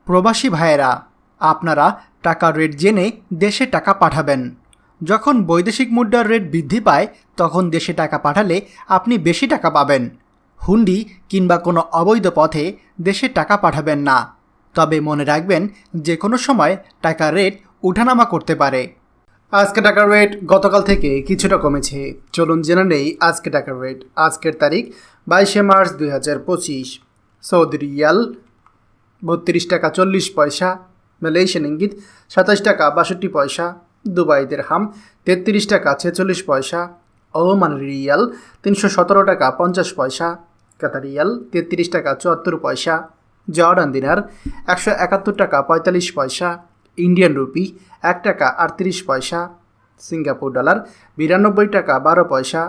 প্রবাসী ভাইয়েরা, আপনারা টাকার রেট জেনে দেশে টাকা পাঠাবেন। যখন বৈদেশিক মুদ্রার রেট বৃদ্ধি পায় তখন দেশে টাকা পাঠালে আপনি বেশি টাকা পাবেন। হুন্ডি কিংবা কোনো অবৈধ পথে দেশে টাকা পাঠাবেন না। তবে মনে রাখবেন, যে কোনো সময় টাকার রেট উঠানামা করতে পারে। আজকে টাকার রেট গতকাল থেকে কিছুটা কমেছে। চলুন জেনে নেই আজকে টাকার রেট। আজকের তারিখ 22শে মার্চ 2025। সৌদি রিয়াল 32 টাকা 40 পয়সা, মালয়েশিয়ান ইঙ্গিত 27 টাকা 62 পয়সা, দুবাই দিরহাম 33 টাকা 46 পয়সা, ওমান রিয়াল 317 টাকা 50 পয়সা, কাতার রিয়াল 33 টাকা 74 পয়সা, জর্ডান দিনার 171 টাকা 45 পয়সা, ইন্ডিয়ান রুপি 1 টাকা 38 পয়সা, সিঙ্গাপুর ডলার 92 টাকা 12 পয়সা,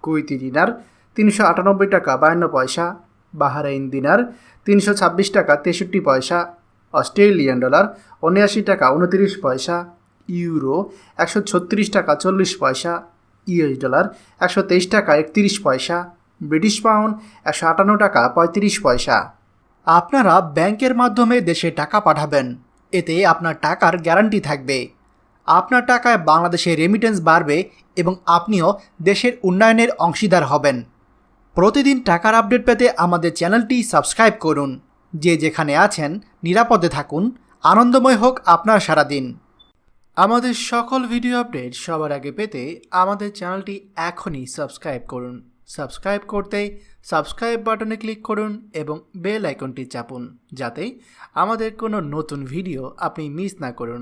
কুয়েতি দিনার 398 টাকা 52 পয়সা, বাহারাইন দিনার 326 টাকা 63 পয়সা, অস্ট্রেলিয়ান ডলার 79 টাকা 29 পয়সা, ইউরো 136 টাকা 40 পয়সা, ইউএস ডলার 123 টাকা 31 পয়সা, ব্রিটিশ পাউন্ড 158 টাকা 35 পয়সা। আপনারা ব্যাংকের মাধ্যমে দেশে টাকা পাঠাবেন, এতে আপনার টাকার গ্যারান্টি থাকবে। আপনার টাকায় বাংলাদেশে রেমিটেন্স বাড়বে এবং আপনিও দেশের উন্নয়নের অংশীদার হবেন। প্রতিদিন টাকার আপডেট পেতে আমাদের চ্যানেলটি সাবস্ক্রাইব করুন। যে যেখানে আছেন নিরাপদে থাকুন। আনন্দময় হোক আপনার সারাদিন। আমাদের সকল ভিডিও আপডেট সবার আগে পেতে আমাদের চ্যানেলটি এখনই সাবস্ক্রাইব করুন। সাবস্ক্রাইব করতে সাবস্ক্রাইব বাটনে ক্লিক করুন এবং বেল আইকনটি চাপুন, যাতে আমাদের কোনো নতুন ভিডিও আপনি মিস না করুন।